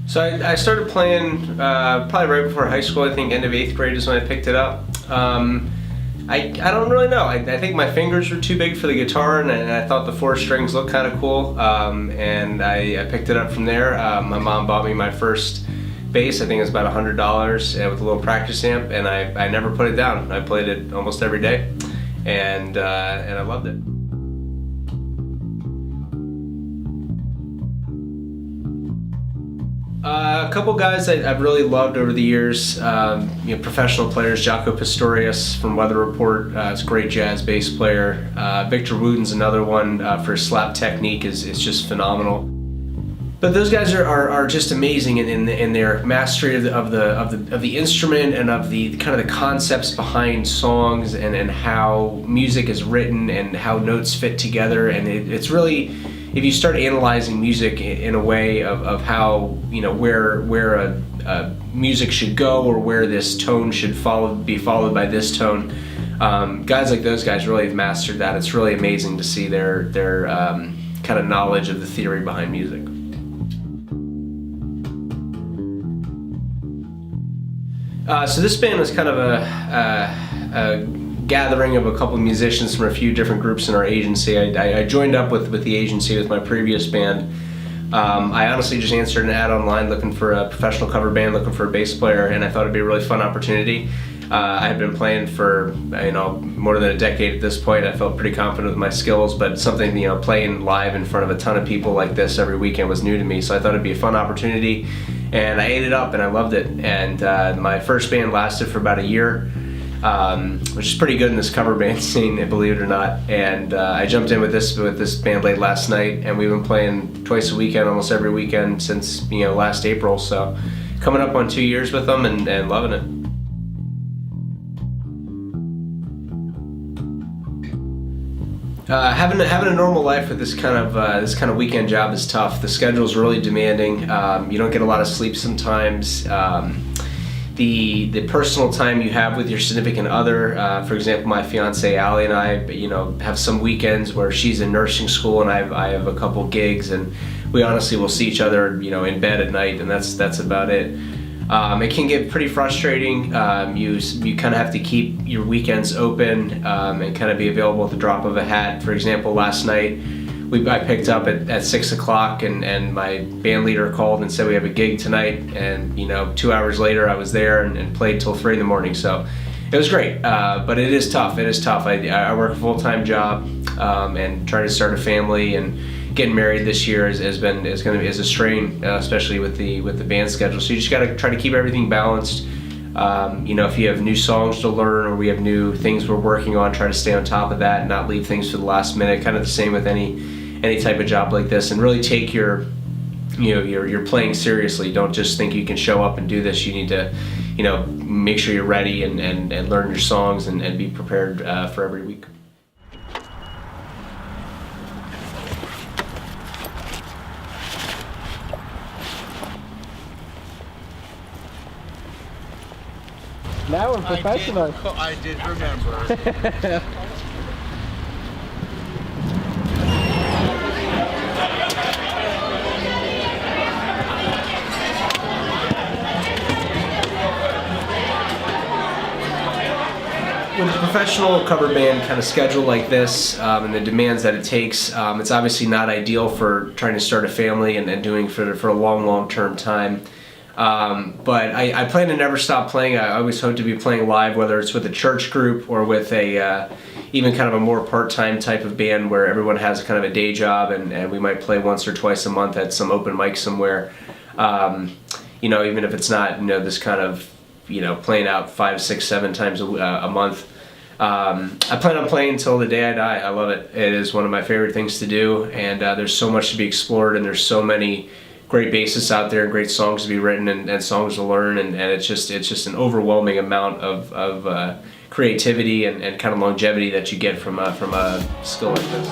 So I started playing probably right before high school. I think end of 8th grade is when I picked it up. I don't really know. I think my fingers were too big for the guitar, and I thought the 4 strings looked kind of cool, and I picked it up from there. My mom bought me my first bass. I think it was about $100 with a little practice amp, and I never put it down. I played it almost every day, and I loved it. A couple guys I've really loved over the years, professional players. Jaco Pastorius from Weather Report, is a great jazz bass player. Victor Wooten's another one for his slap technique is just phenomenal. But those guys are just amazing in their mastery of the instrument and of the kind of the concepts behind songs and how music is written and how notes fit together. And it's really, if you start analyzing music in a way of how, where a music should go or where this tone should be followed by this tone, guys like those guys really have mastered that. It's really amazing to see their kind of knowledge of the theory behind music. So this band was kind of a gathering of a couple of musicians from a few different groups in our agency. I joined up with the agency with my previous band. I honestly just answered an ad online looking for a professional cover band, looking for a bass player, and I thought it'd be a really fun opportunity. I had been playing for more than a decade at this point. I felt pretty confident with my skills, but something playing live in front of a ton of people like this every weekend was new to me. So I thought it'd be a fun opportunity, and I ate it up and I loved it. And my first band lasted for about a year, which is pretty good in this cover band scene, believe it or not. And I jumped in with this band late last night, and we've been playing twice a weekend, almost every weekend since last April. So coming up on 2 years with them and loving it. Having a normal life with this kind of weekend job is tough. The schedule's really demanding. You don't get a lot of sleep sometimes. The personal time you have with your significant other, for example, my fiance Allie and I, have some weekends where she's in nursing school and I have a couple gigs, and we honestly will see each other, in bed at night, and that's about it. It can get pretty frustrating. You kind of have to keep your weekends open and kind of be available at the drop of a hat. For example, last night I picked up at 6 o'clock and my band leader called and said we have a gig tonight, and 2 hours later I was there and played till 3 in the morning. So it was great, but it is tough. I work a full-time job and trying to start a family, and getting married this year is a strain, especially with the band schedule. So you just got to try to keep everything balanced. If you have new songs to learn or we have new things we're working on, try to stay on top of that and not leave things for the last minute. Kind of the same with any type of job like this, and really take your playing seriously. Don't just think you can show up and do this. You need to make sure you're ready and learn your songs and be prepared for every week. Now we're professional. I did remember. With a professional cover band kind of schedule like this and the demands that it takes, it's obviously not ideal for trying to start a family and doing for a long-term time. But I plan to never stop playing. I always hope to be playing live, whether it's with a church group or with even kind of a more part-time type of band where everyone has kind of a day job, and we might play once or twice a month at some open mic somewhere. Even if it's not this kind of playing out 5, 6, 7 times a month. I plan on playing until the day I die. I love it. It is one of my favorite things to do, and there's so much to be explored, and there's so many great bassists out there and great songs to be written and songs to learn, and it's just an overwhelming amount of creativity and kind of longevity that you get from a skill like this.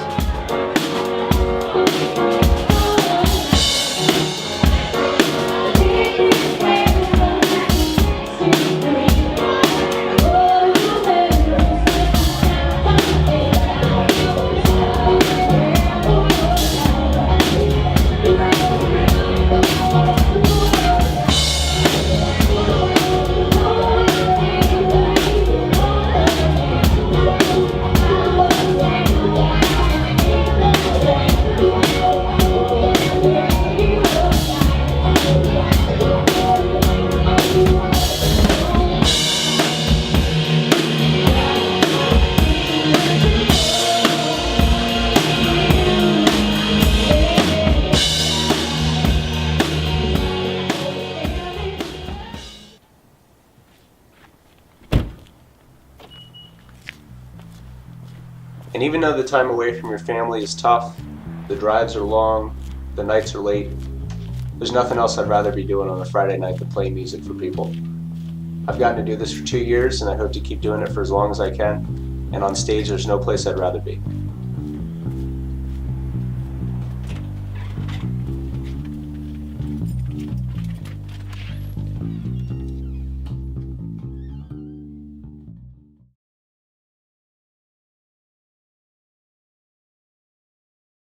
And even though the time away from your family is tough, the drives are long, the nights are late, there's nothing else I'd rather be doing on a Friday night than playing music for people. I've gotten to do this for 2 years, and I hope to keep doing it for as long as I can. And on stage, there's no place I'd rather be.